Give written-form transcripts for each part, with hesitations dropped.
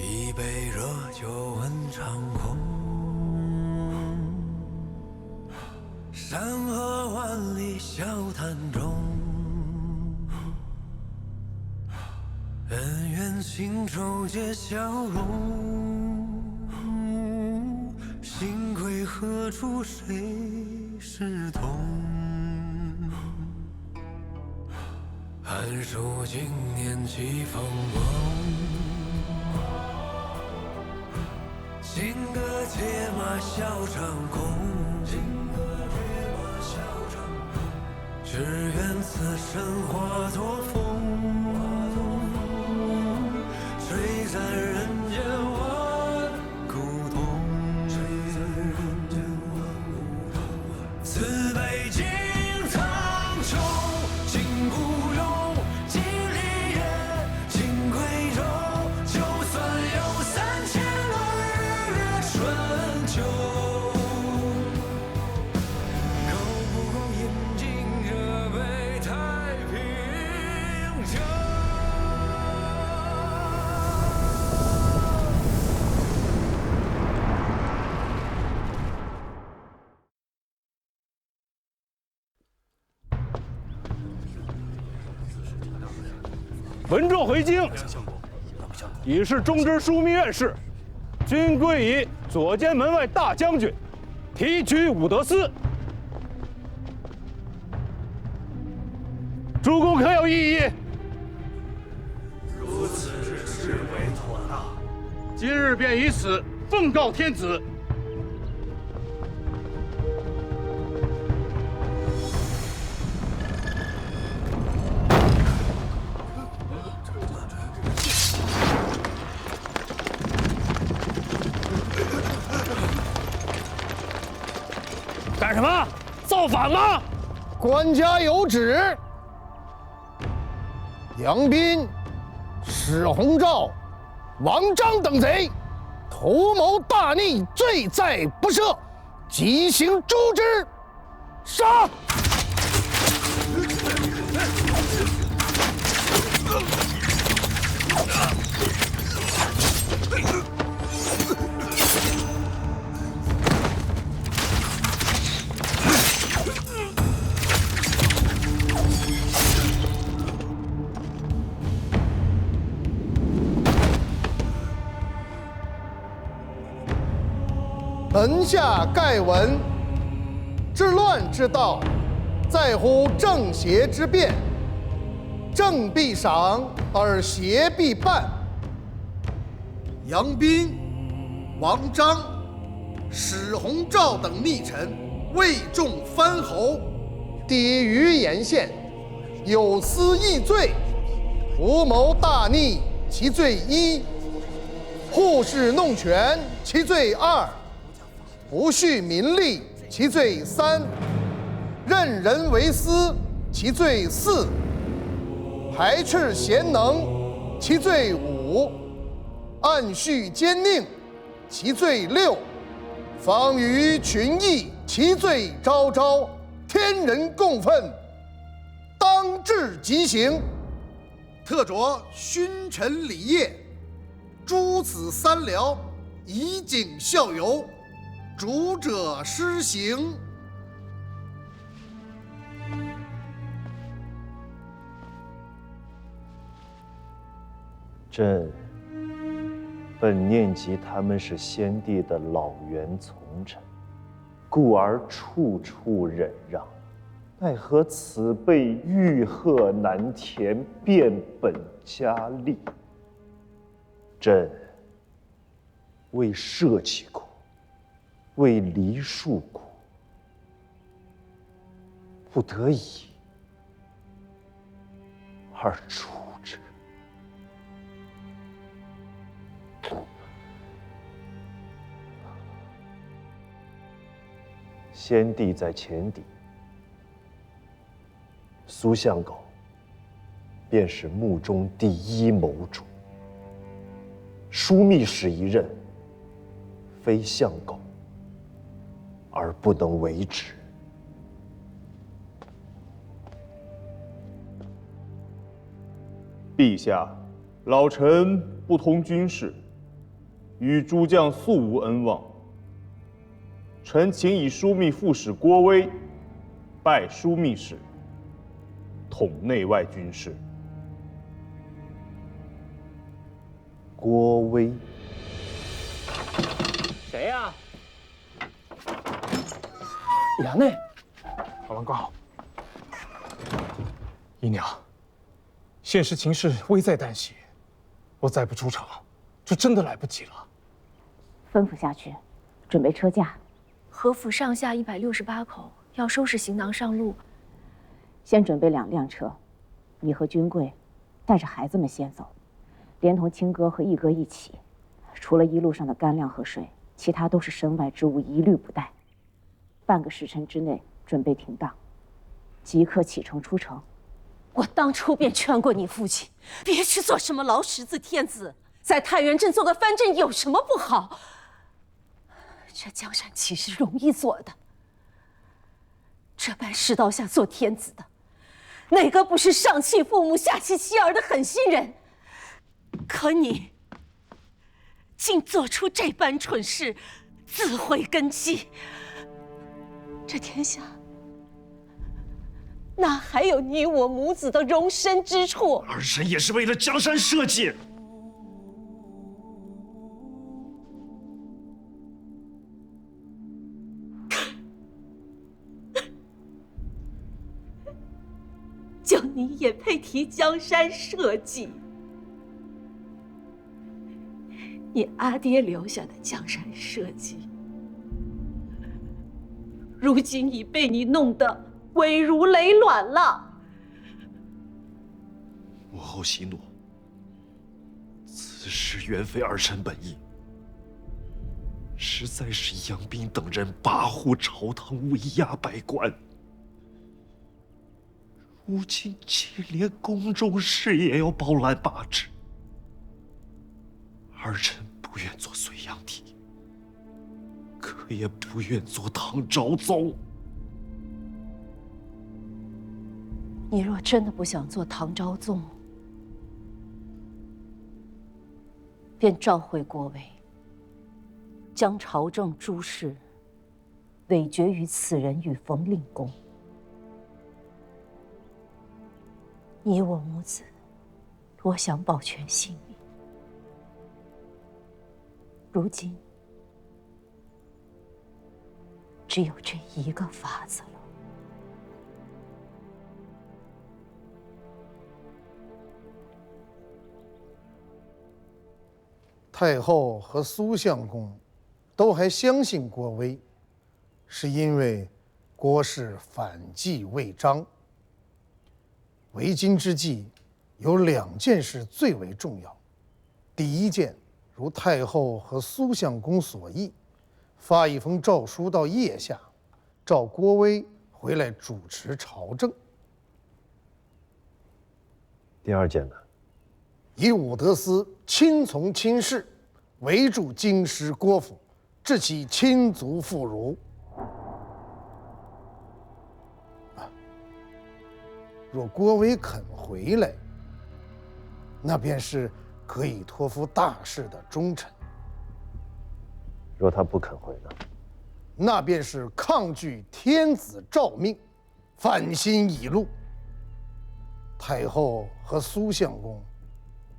一杯热酒问长空，山河万里笑谈中，恩怨情仇皆消融。心归何处谁是同？寒暑经年几风光，金戈铁马笑长空。只愿此生化作风，吹散人间万古痛。此北京苍穹，今孤勇，今立业，今夔州。就算有3000个日月春秋，够不够饮尽这杯太平酒？闻众回京，已是中之枢密院事，均归以左监门外大将军提举武德司。诸公可有异议？如此至为妥当。今日便以此奉告天子。干什么？造反吗？官家有旨，杨斌、史鸿昭、王章等贼图谋大逆，罪在不赦，即行诛之。杀！门下盖闻，治乱之道，在乎正邪之辨。正必赏，而邪必办。杨斌、王章、史鸿昭等逆臣为众藩侯，抵于沿县，有司议罪，图谋大逆，其罪1；护市弄权，其罪2；不恤民利，其罪3；任人为私，其罪4；排斥贤能，其罪5；暗恤奸佞，其罪6；妨于群议，其罪昭昭。天人共愤，当治极刑。特着勋臣礼业，诸子三僚，以儆效尤。主者施行。朕本念及他们是先帝的老元从臣，故而处处忍让，奈何此辈欲壑难填，变本加厉。朕为社稷苦，为梨树苦，不得已而处之。先帝在前邸，苏相狗便是幕中第1谋主。枢密使一任，非相狗而不能为之。陛下，老臣不通军事，与诸将素无恩望，臣请以枢密副使郭威拜枢密使，统内外军事。郭威，谁呀？衙内，好王公，姨娘，现实情势危在旦夕，我再不出场，就真的来不及了。吩咐下去，准备车驾。何府上下168口，要收拾行囊上路。先准备2辆车，你和君贵带着孩子们先走，连同亲哥和义哥一起。除了一路上的干粮和水，其他都是身外之物，一律不带。半个时辰之内准备停当，即刻启程出城。我当初便劝过你父亲，别去做什么劳什子天子，在太原镇做个藩镇有什么不好？这江山岂是容易做的？这般世道下做天子的，哪个不是上弃父母下弃妻儿的狠心人？可你竟做出这般蠢事，自毁根基，这天下哪还有你我母子的容身之处？儿臣也是为了江山社稷。就你也配提江山社稷？你阿爹留下的江山社稷，如今已被你弄得危如累卵了。母后息怒，此事原非儿臣本意，实在是杨斌等人跋扈朝堂，威压百官。如今竟连宫中事也要包揽把持，儿臣不愿做隋炀帝，可也不愿做唐昭宗。你若真的不想做唐昭宗，便召回郭威，将朝政诸事委决于此人与冯令公。你我母子多想保全性命，如今只有这一个法子了。太后和苏相公都还相信郭威，是因为郭氏反计未彰。为今之计，有2件事最为重要。第一件，如太后和苏相公所议，发一封诏书到腋下，召郭威回来主持朝政。第2件呢？以武德司亲从亲事，围住京师郭府，致其亲族妇孺。若郭威肯回来，那便是可以托付大事的忠臣；若他不肯回呢？那便是抗拒天子诏命，反心已露。太后和苏相公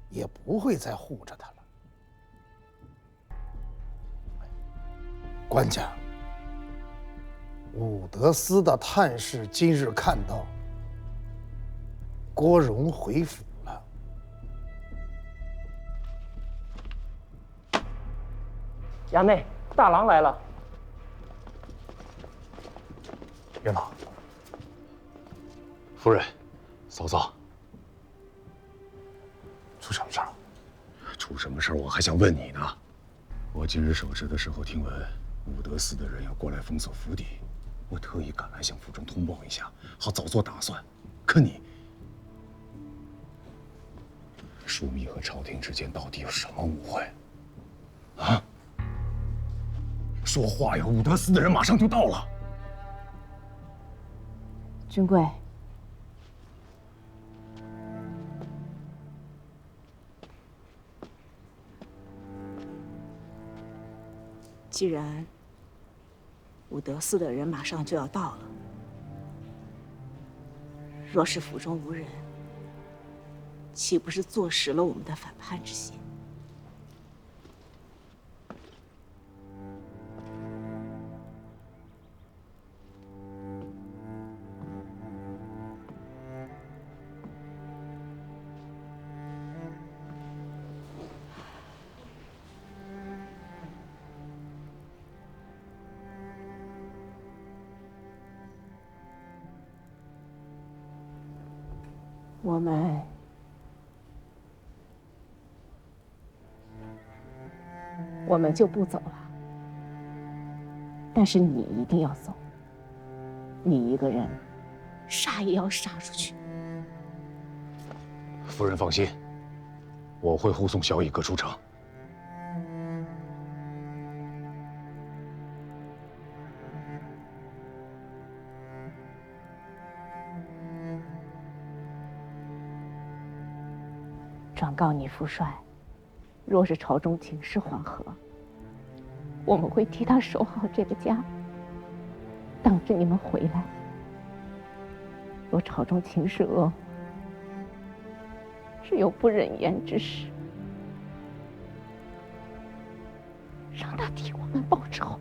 也不会再护着他了。官家，武德司的探视今日看到郭荣回府了。衙内，大郎来了。元老，夫人，嫂嫂，出什么事儿了？出什么事儿我还想问你呢。我今日守职的时候听闻武德司的人要过来封锁府邸，我特意赶来向府中通报一下，好早做打算。可你，枢密和朝廷之间到底有什么误会？啊？说话呀！武德司的人马上就到了。君贵，既然武德寺的人马上就要到了，若是府中无人，岂不是坐实了我们的反叛之心？我们就不走了，但是你一定要走。你一个人，杀也要杀出去。夫人放心，我会护送小乙哥出城。转告你父帅，若是朝中情势缓和，我们会替他守好这个家，等着你们回来。若朝中情势恶化，只有不忍言之时，让他替我们报仇。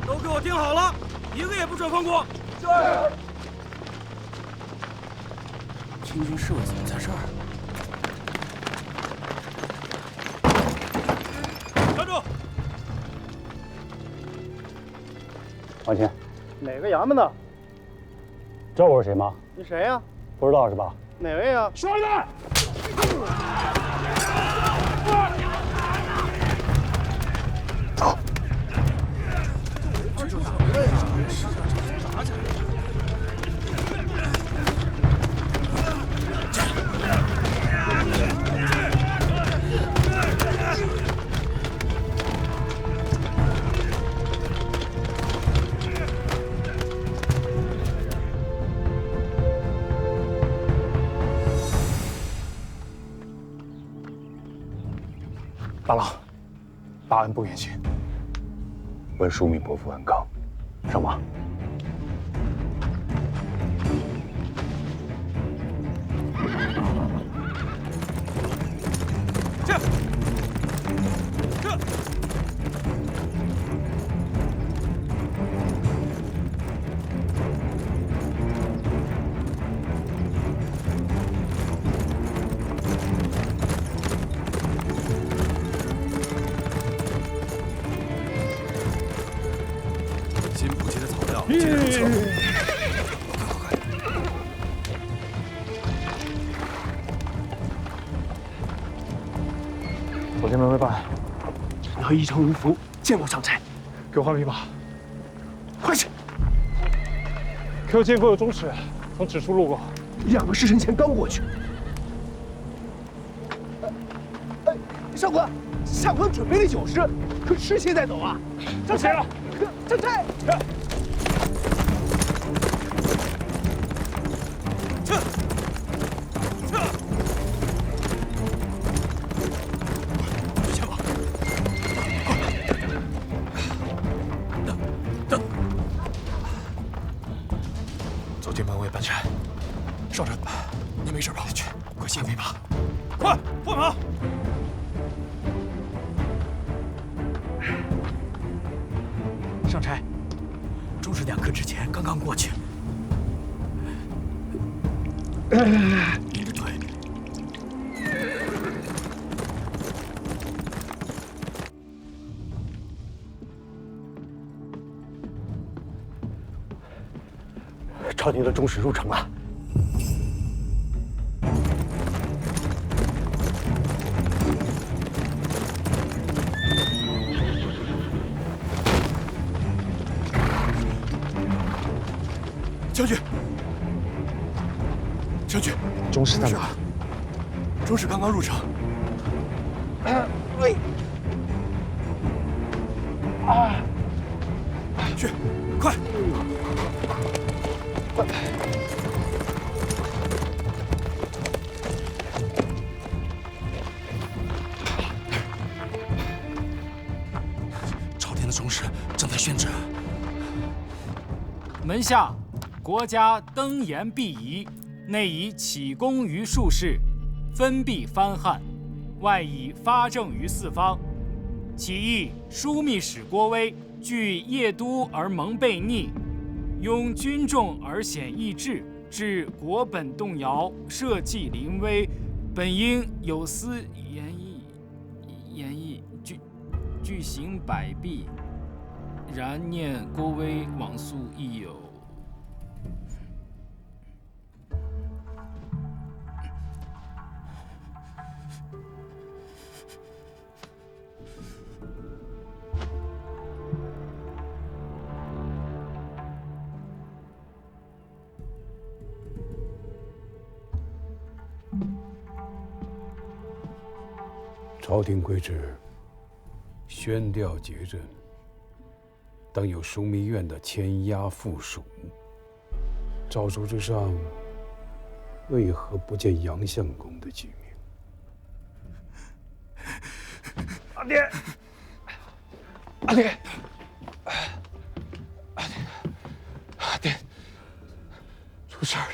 都给我听好了，一个也不准放过！是。清军侍卫怎么在这儿？站住！王钦，哪个衙门的？知道我是谁吗？你谁呀？不知道是吧？哪位呀？说的。走。大郎，大恩不远行。问枢密伯父安康，上马。这。新补齐的草料，接着撤。快！左监门卫办，陈和一城如福，见过上差。给我换匹马，快去！Q 见过有中使从指处路过2个时辰前刚过去。上官，下官准备了酒食，可吃些再走啊！上谁了？上差。左监门卫半山，少臣，你没事吧？去，快卸飞马，快换马！上差，中士2刻之前刚刚过去。你的腿。朝廷的中使入城了。将军，将军，中使在哪？中使刚刚入城。去，快！朝廷的中使正在宣旨。门下，国家登严必仪，内以启功于术士，分币藩汉，外以发政于四方。起义枢密使郭威，据邺都而蒙悖逆，拥军众而显异志，致国本动摇，社稷临危，本应有司言议，具行百弊。然念郭威往速亦有。朝廷规制，宣调节镇，当有枢密院的牵押附属。诏书之上，为何不见杨相公的举名？阿爹，阿爹，阿爹，出事了！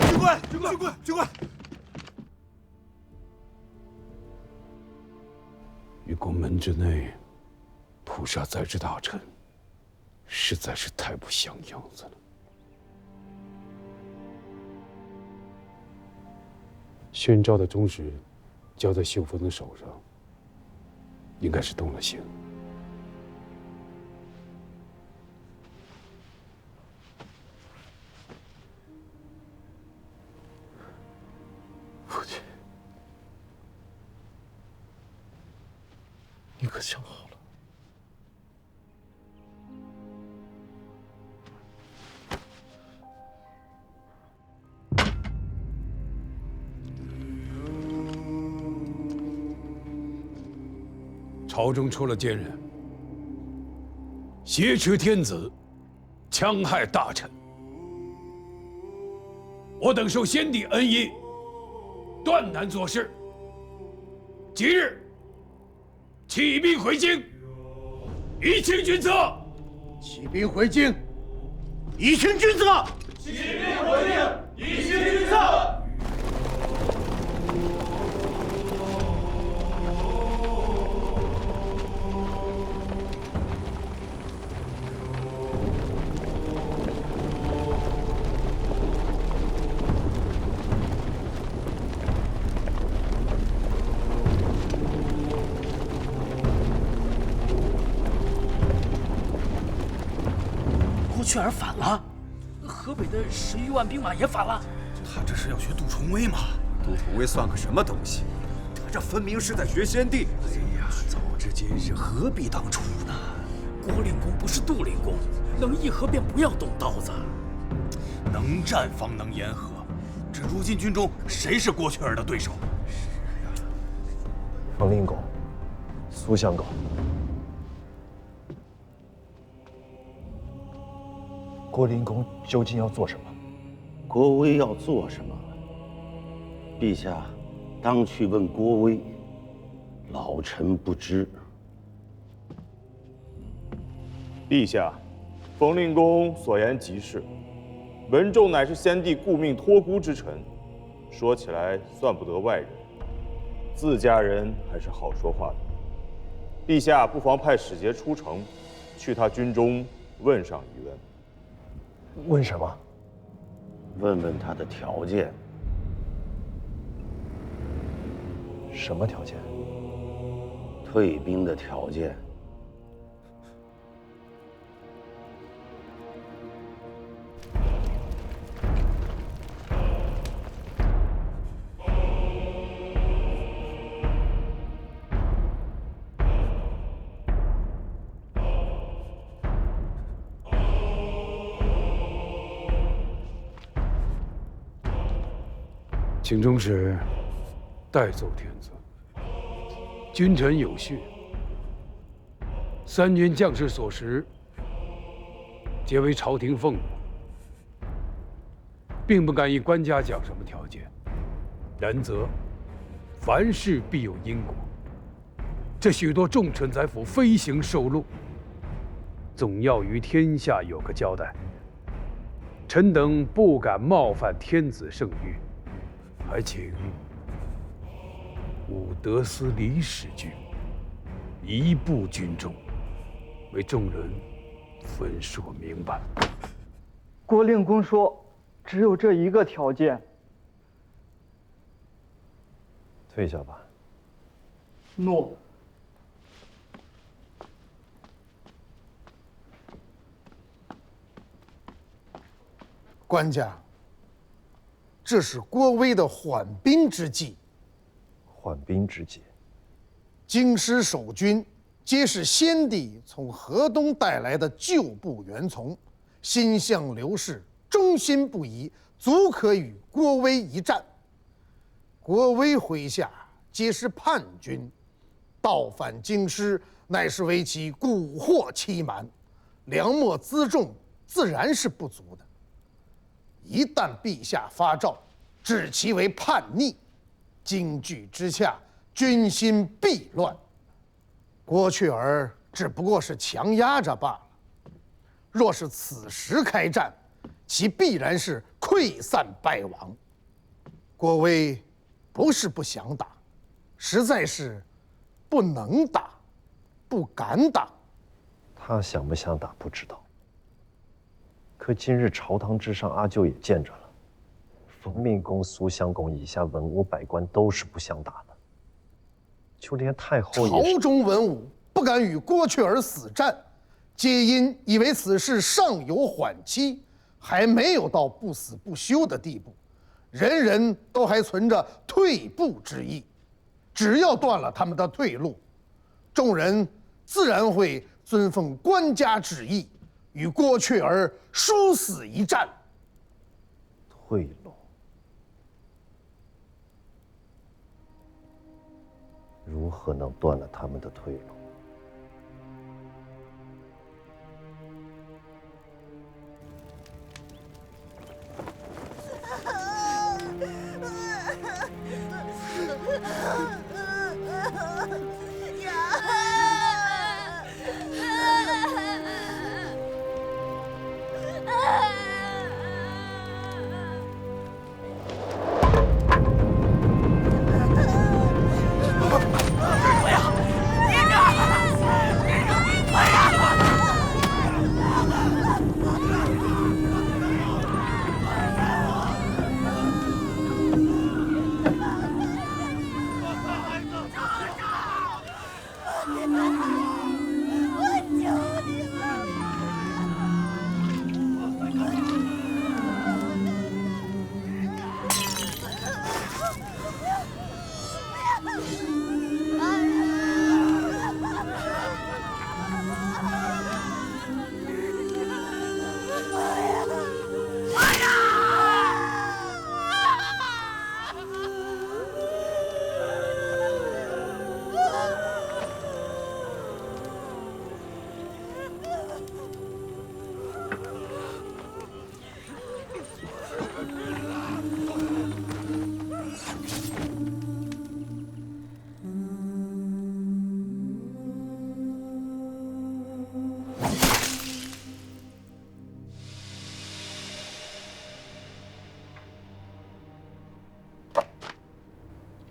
军官，军官，军官，军官！于宫门之内，屠杀在职大臣，实在是太不像样子了。宣诏的中使交在秀峰的手上，应该是动了刑。父亲，你可想好了？朝中出了奸人，挟持天子，戕害大臣。我等受先帝恩荫，断难做事。即日起兵回京，以清君侧。起兵回京，以清君侧。起兵回京，以清君侧。雀儿反了，河北的11万兵马也反了。他这是要学杜重威吗？杜重威算个什么东西？他这分明是在学先帝。哎呀，早知今日何必当初呢？郭令公不是杜令公，能议和便不要动刀子。能战方能言和，这如今军中谁是郭雀儿的对手？冯令公，苏相公。郭灵公究竟要做什么？郭威要做什么？陛下当去问郭威，老臣不知。陛下，冯令公所言极是。文仲乃是先帝顾命托孤之臣，说起来算不得外人，自家人还是好说话的。陛下不妨派使节出城，去他军中问上一问。问什么？问问他的条件。什么条件？退兵的条件。请中使代奏天子，君臣有序，3军将士所食，皆为朝廷俸禄，并不敢以官家讲什么条件。然则，凡事必有因果。这许多重臣宰辅飞行受禄，总要于天下有个交代。臣等不敢冒犯天子圣谕，还请武德司李使君移步军中，为众人分说明白。郭令公说，只有这一个条件。退下吧。诺。官家，这是郭威的缓兵之计。缓兵之计。京师守军皆是先帝从河东带来的旧部员从，心向刘氏，忠心不移，足可与郭威一战。郭威麾下皆是叛军，倒反京师，乃是为其蛊惑欺瞒，粮秣辎重，自然是不足的。一旦陛下发诏，指其为叛逆，惊惧之下，军心必乱。郭雀儿只不过是强压着罢了。若是此时开战，其必然是溃散败亡。郭威不是不想打，实在是不能打，不敢打。他想不想打不知道。可今日朝堂之上，阿舅也见着了，冯命公、苏襄公以下文武百官都是不想打的，就连太后也是。朝中文武不敢与郭雀儿死战，皆因以为此事尚有缓期，还没有到不死不休的地步，人人都还存着退步之意。只要断了他们的退路，众人自然会遵奉官家旨意，与郭雀儿殊死一战。退路？如何能断了他们的退路？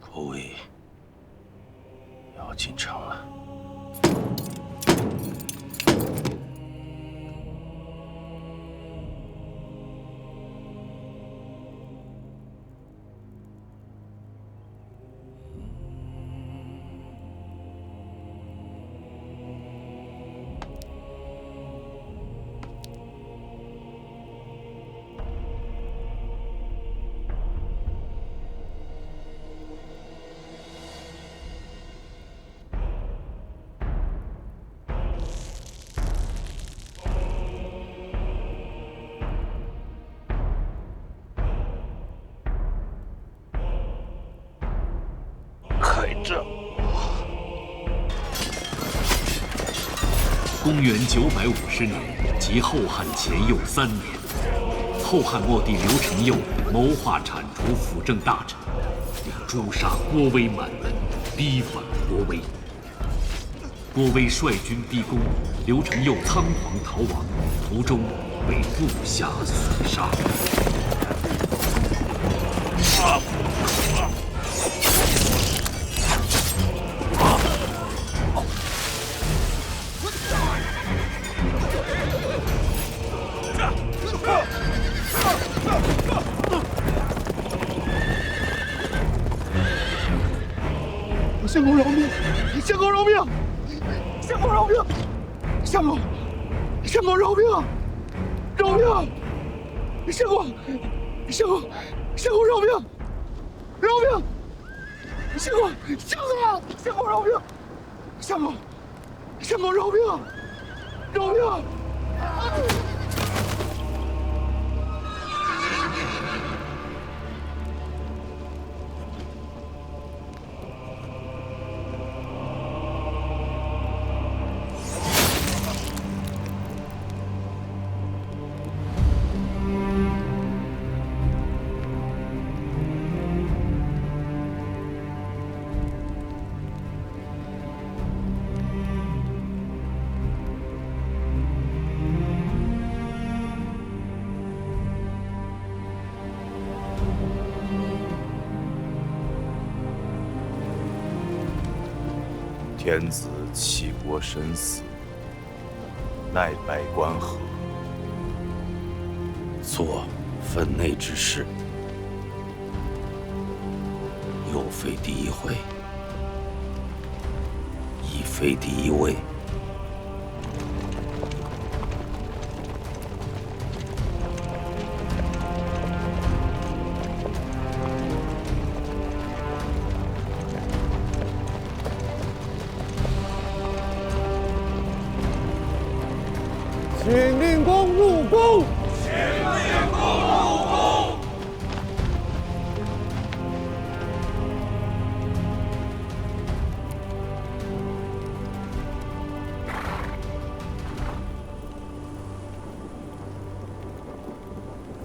郭威要进城了。公元950年，即后汉前又3年，后汉末帝刘承佑谋划铲除辅政大臣，并诛杀郭威满门，逼反郭威。郭威率军逼宫，刘承佑仓皇逃亡，途中被部下所杀。相公饶命！相公饶命！相公饶命！相公，相公饶命！饶命！相公，相公，相公饶命！饶命！相公，相公，相公饶命！相公，相公饶命！饶命！天子弃国身死，奈百官何？做分内之事，又非第一回，亦非第一位。请令公入宫。请令公入宫。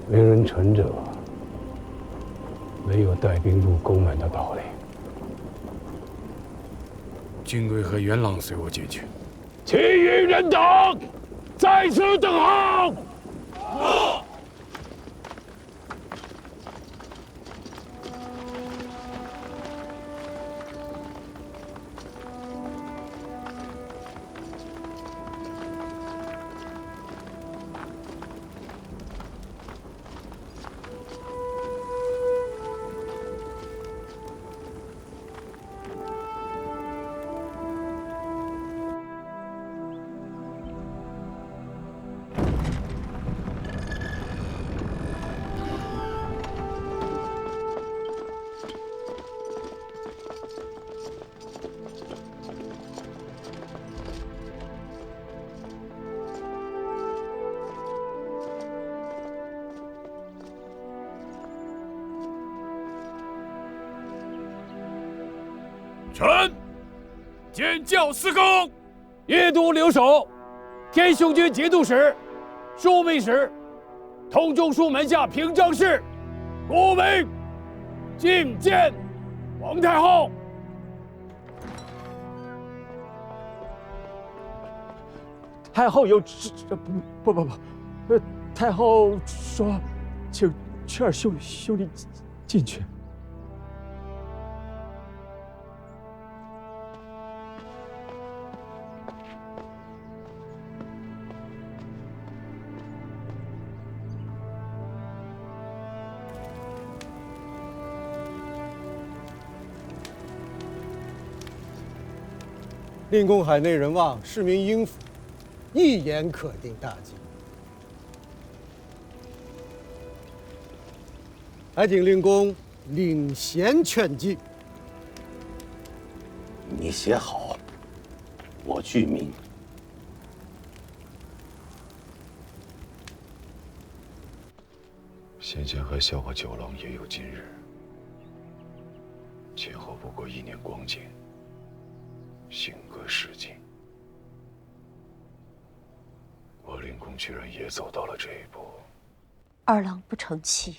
为人臣者，没有带兵入宫门的道理。君贵和元朗随我进去。其余人等在此等候。臣见教司公，阅读留守，天雄军节度使、枢密使、通中书门下平章事，郭威觐见皇太后。太后有不，太后说，请劝儿兄弟进去。令公海内人望，市民应服，一言可定大计。还请令公领衔劝进。你写好，我具名。先前还笑话九郎也有今日，前后不过1年光景，行隔世纪，国令公居然也走到了这一步。二郎不成器，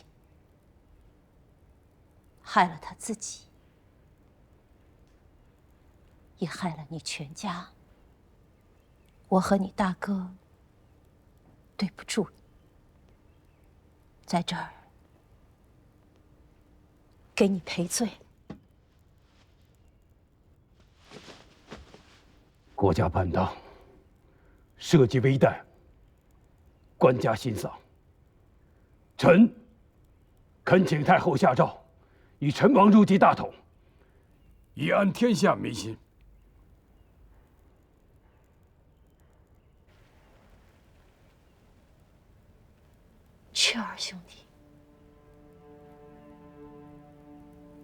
害了他自己，也害了你全家。我和你大哥对不住你，在这儿给你赔罪。国家叛党，社稷危殆，官家心丧。臣恳请太后下诏，以陈王入继大统，以安天下民心。雀儿兄弟，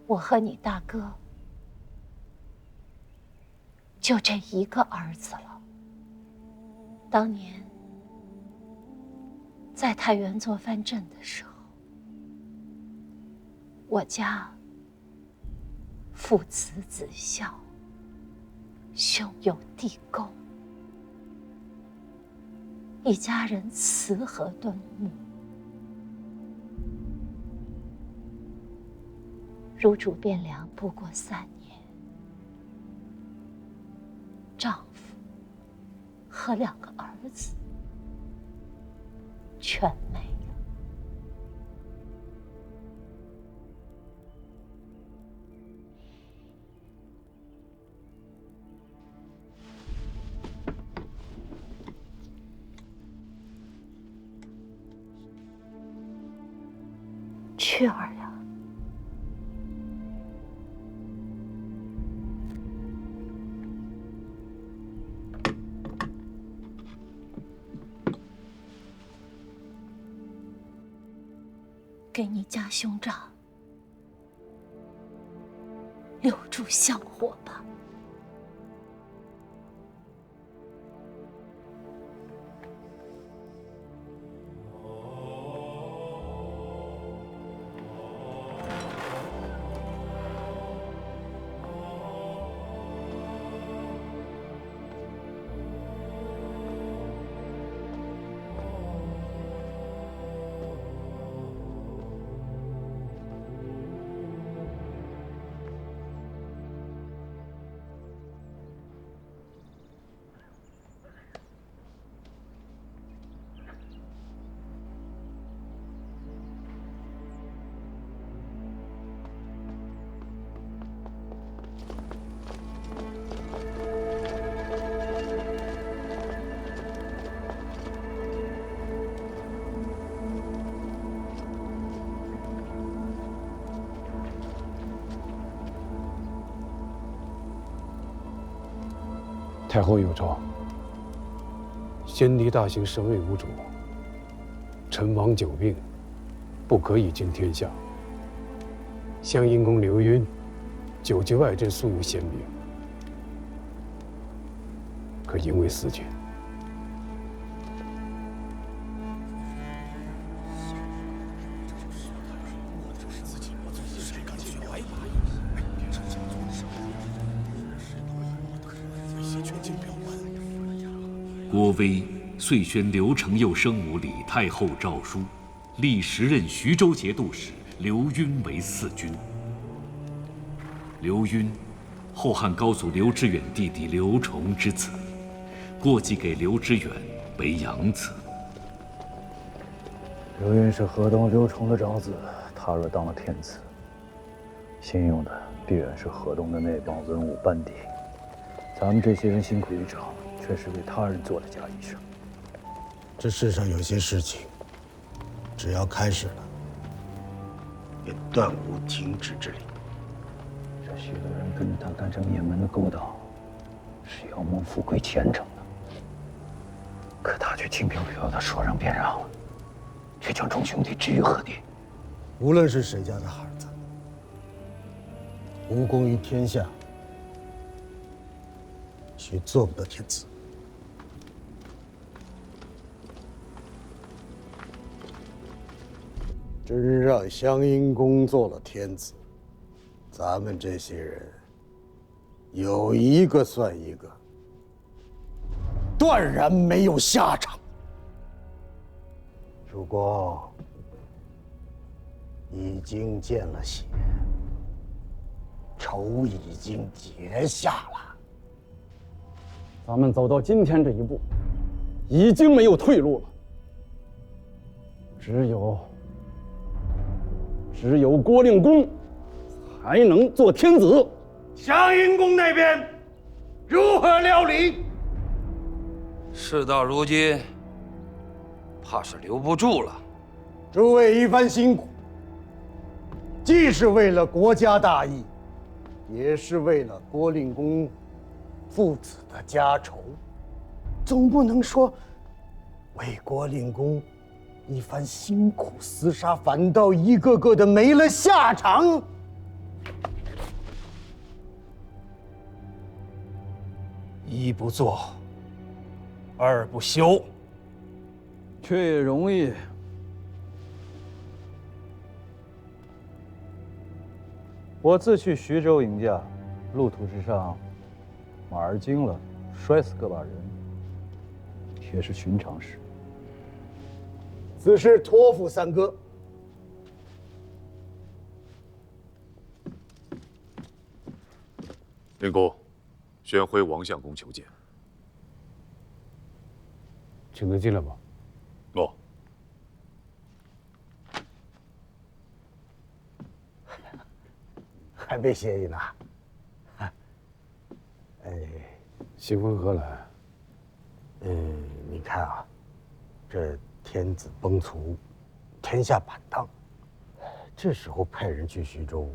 我和你大哥就这一个儿子了。当年在太原做藩镇的时候，我家父慈子孝，兄友弟恭，一家人慈和敦睦。入主汴梁不过3年，丈夫和2个儿子全没了。雀儿呀，给你家兄长留住香火吧。太后有诏，先帝大行神位无主，陈王久病，不可以尽天下。襄阴公刘赟久及外镇，素无贤名，可因为私权。郭威遂宣刘承佑生母李太后诏书，立时任徐州节度使刘赟为4军。刘赟，后汉高祖刘知远弟弟刘崇之子，过继给刘知远为养子。刘赟是河东刘崇的长子，他若当了天子，信用的必然是河东的那帮文武班底。咱们这些人辛苦一场，却是为他人做了假医生。这世上有些事情，只要开始了，也断无停止之理。这许多人跟着他干这灭门的勾当，是要谋富贵前程的。可他却轻飘飘地说让便让了，却将众兄弟置于何地？无论是谁家的孩子，无功于天下，却做不得天子。真让襄阴公做了天子，咱们这些人有一个算一个，断然没有下场。主公已经见了血，仇已经结下了。咱们走到今天这一步，已经没有退路了。只有郭令公才能做天子。湘阴公那边如何料理？事到如今，怕是留不住了。诸位一番辛苦，既是为了国家大义，也是为了郭令公父子的家仇，总不能说为郭令公一番辛苦厮杀，反倒一个个的没了下场。一不做，二不休，却容易。我自去徐州迎驾，路途之上，马儿惊了，摔死个把人，也是寻常事。此事托付三哥。令公，宣徽王相公求见。请他进来吧。哦。还没歇息呢。新婚何来？你看啊，这天子崩殂，天下板荡，这时候派人去徐州，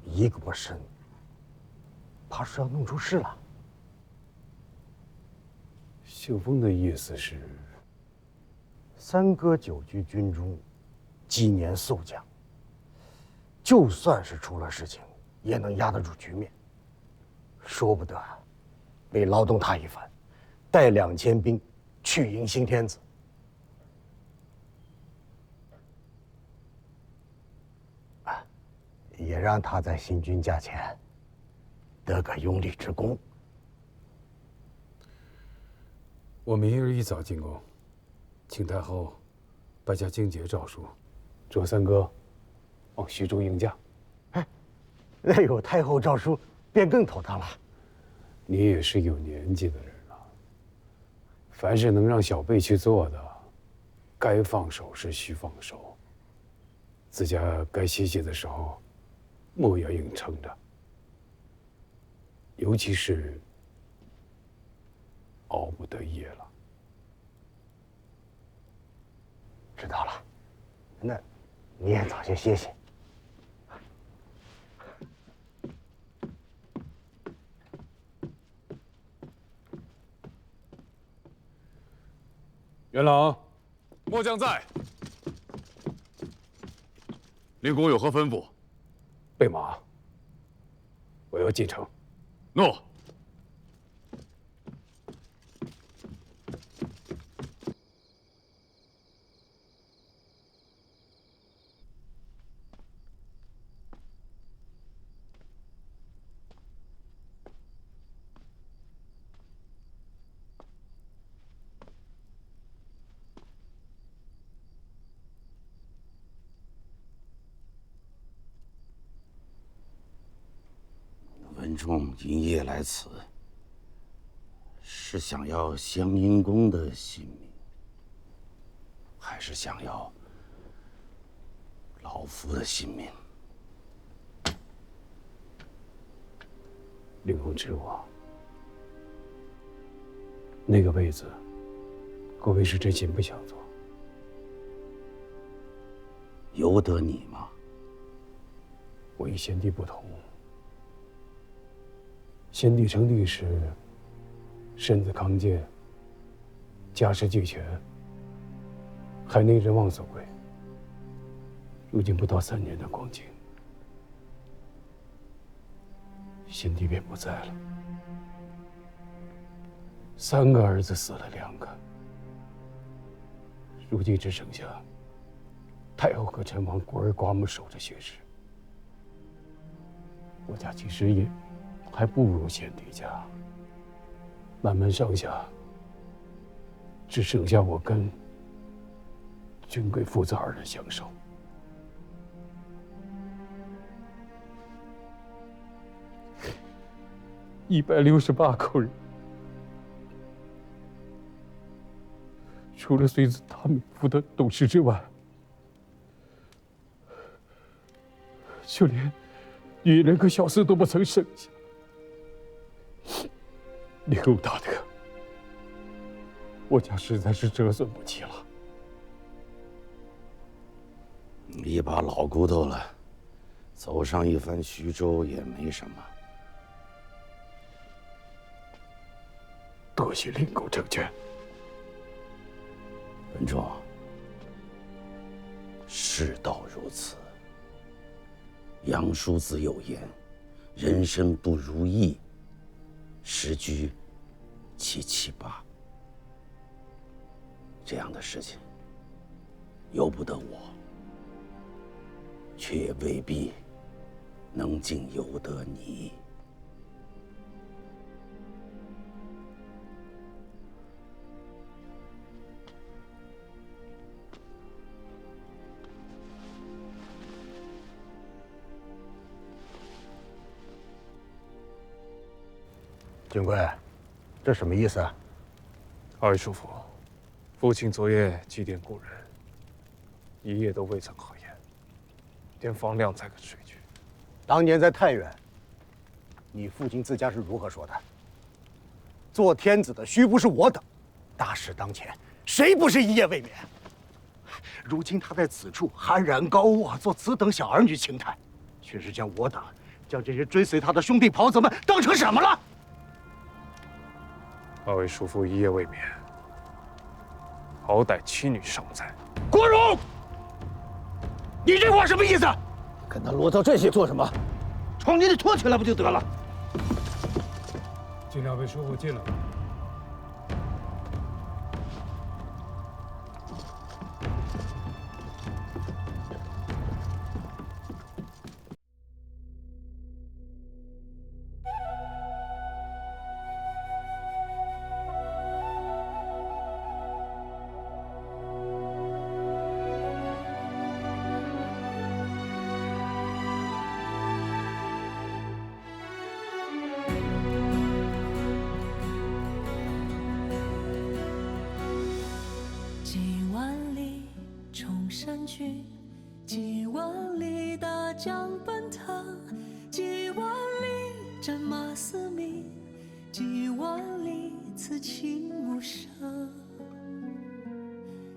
一个不慎，怕是要弄出事了。庆丰的意思是，三哥久居军中，积年宿将，就算是出了事情，也能压得住局面。说不得为劳动他一番，带2000兵去迎新天子。也让他在新君驾前得个拥立之功。我明日一早进宫，请太后颁下荆节诏书，着三哥往徐州迎驾。那有太后诏书，便更妥当了。你也是有年纪的人了，凡是能让小辈去做的，该放手是需放手。自家该歇歇的时候，莫要硬撑着。尤其是熬不得夜了。知道了，那你也早些歇歇。元朗，末将在。令公有何吩咐？备马，我要进城。诺。文仲今夜来此，是想要湘阴公的性命，还是想要老夫的性命？令公知我，那个位子，郭威是真心不想做。由得你吗？我与先帝不同。先帝称帝时，身子康健，家世俱全，海内人望所归。如今不到3年的光景，先帝便不在了。3个儿子死了2个，如今只剩下太后和陈王孤儿寡母守着学识。我家其实也还不如先帝家。满门上下，只剩下我跟君贵父子二人相守。168口人，除了随子大名府的董事之外，就连女人和小厮都不曾剩下。刘大德，我家实在是折损不起了。一把老骨头了，走上一番徐州也没什么。多谢令公成全。文仲，世道如此。杨叔子有言：“人生不如意，时居七七八。”这样的事情，由不得我，却也未必能尽由得你。君贵，这什么意思啊？二位叔父，父亲昨夜祭奠故人，一夜都未曾合眼，连方亮才肯睡去。当年在太原，你父亲自家是如何说的？做天子的须不是我等，大事当前，谁不是一夜未眠？如今他在此处酣然高卧，做此等小儿女情态，却是将我等，将这些追随他的兄弟袍子们当成什么了？二位叔父一夜未眠，好歹妻女尚在。国荣，你这话什么意思？跟他啰嗦这些做什么？闯进去拖起来不就得了？请两位叔父进来。几万里大江奔腾，几万里战马嘶鸣，几万里此情无声，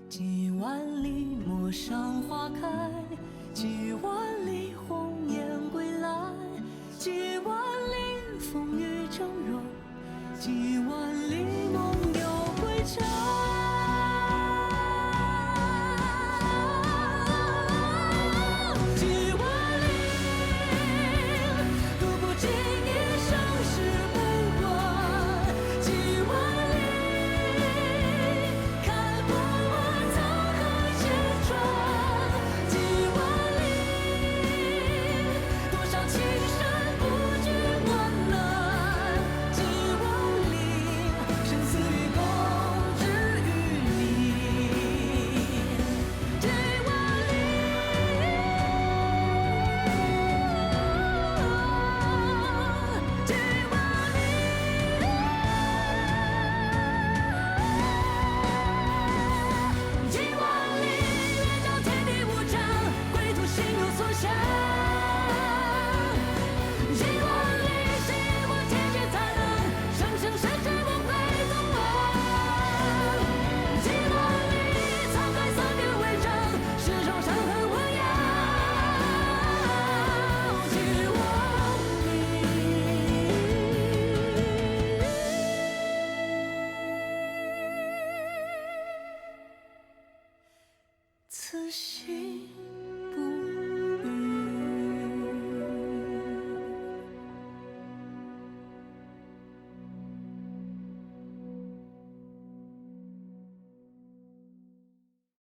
几万里陌上花开。